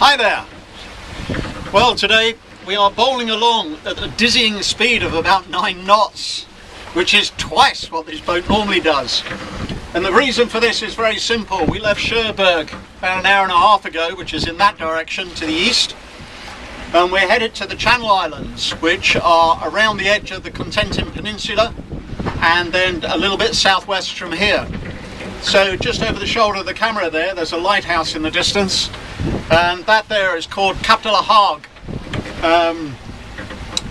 Hi there! Well, today we are bowling along at a dizzying speed of about 9 knots, which is twice what this boat normally does. And the reason for this is very simple. We left Cherbourg about an hour and a half ago, which is in that direction to the east, and we're headed to the Channel Islands, which are around the edge of the Cotentin Peninsula and then a little bit southwest from here. So just over the shoulder of the camera there's a lighthouse in the distance, and that there is called Cap de la Hague,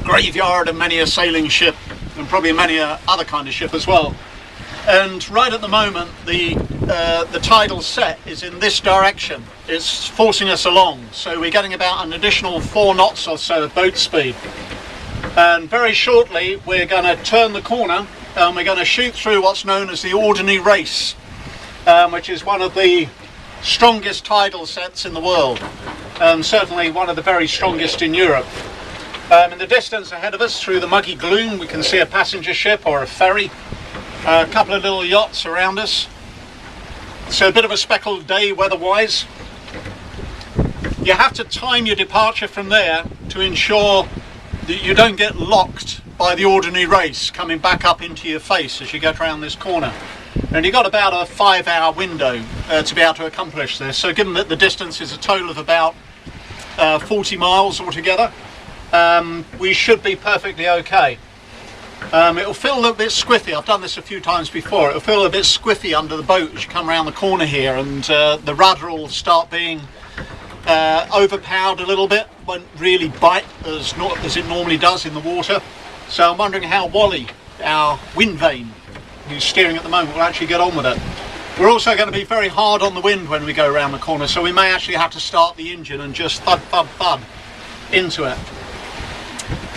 graveyard of many a sailing ship and probably many other kind of ship as well. And right at the moment the tidal set is in this direction. It's forcing us along, so we're getting about an additional 4 knots or so of boat speed, and very shortly we're going to turn the corner and we're going to shoot through what's known as the Ordinary Race, which is one of the strongest tidal sets in the world, and certainly one of the very strongest in Europe. In the distance ahead of us, through the muggy gloom, we can see a passenger ship or a ferry, a couple of little yachts around us. So a bit of a speckled day weather-wise. You have to time your departure from there to ensure that you don't get locked by the Ordinary Race coming back up into your face as you get around this corner. And you've got about a 5-hour window to be able to accomplish this. So given that the distance is a total of about 40 miles altogether, we should be perfectly okay. It'll feel a little bit squiffy. I've done this a few times before. It'll feel a bit squiffy under the boat as you come around the corner here, and the rudder will start being overpowered a little bit. Won't really bite as it normally does in the water. So I'm wondering how Wally, our wind vane, who's steering at the moment, will actually get on with it. We're also going to be very hard on the wind when we go around the corner, so we may actually have to start the engine and just thud thud thud into it.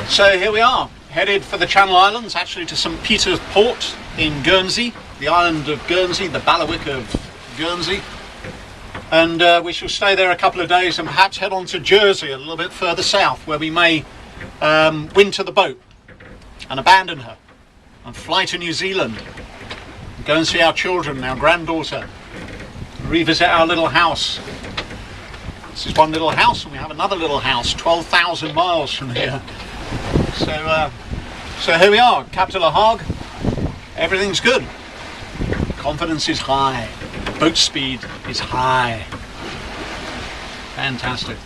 So here we are, headed for the Channel Islands, actually to St. Peter's Port in Guernsey, the island of Guernsey, the bailiwick of Guernsey. And we shall stay there a couple of days and perhaps head on to Jersey, a little bit further south, where we may winter the boat and abandon her and fly to New Zealand and go and see our children, our granddaughter, revisit our little house. This is one little house, and we have another little house 12,000 miles from here. So here we are, Cap de la Hague. Everything's good. Confidence is high. Boat speed is high. Fantastic.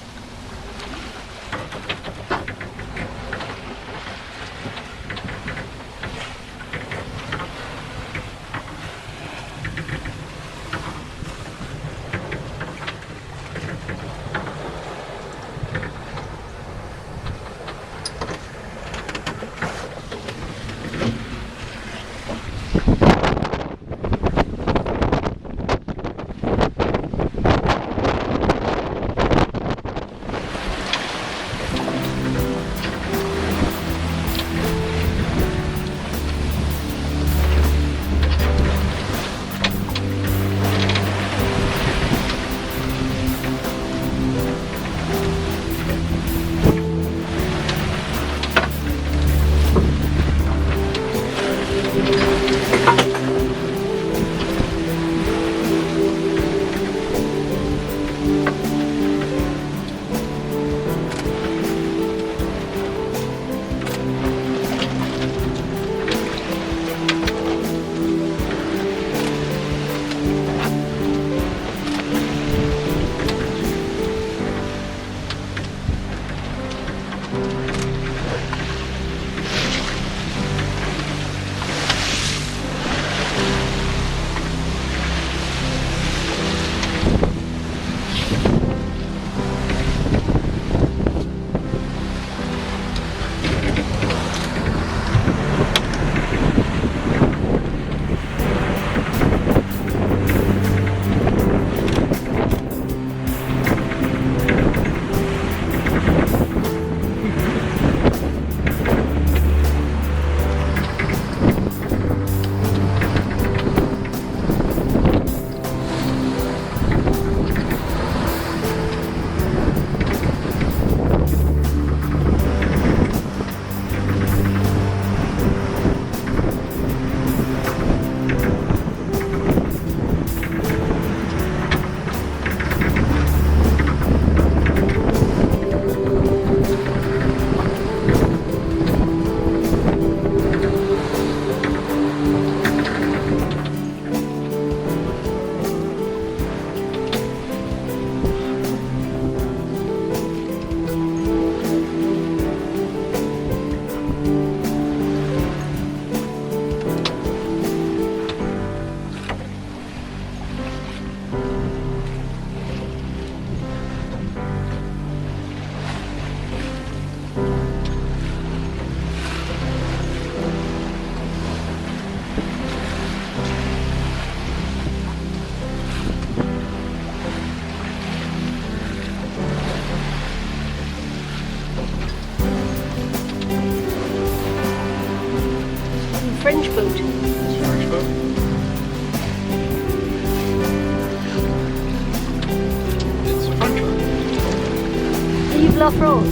la France!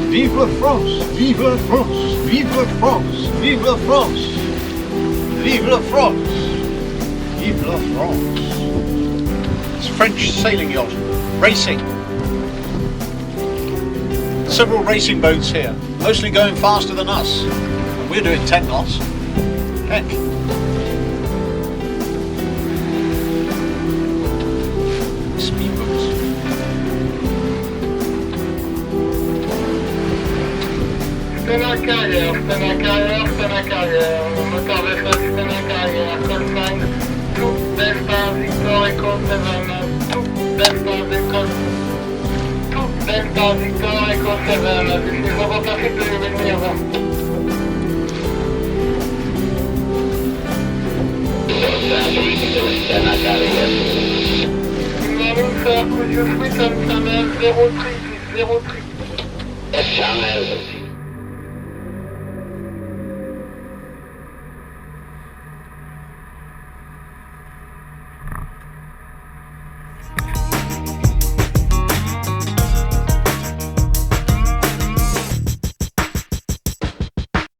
Vive la France! Vive la France! Vive la France! Vive la France! Vive la France! Vive la France! It's a French sailing yacht, racing. Several racing boats here, mostly going faster than us. And we're doing 10 knots. Heck. Speedboats. Spin à carrière, spin à carrière, spin à carrière. Le moteur de choc, spin à carrière. Consigne, tout Delta, Victor, Echo 7, tout Delta, Victor. Tout Delta, Victor, Echo 7. Il faut remplacer 2,5 avant. Spin à carrière. Il va nous faire que je suis comme sa mère, 0 tri, 0 tri. Channel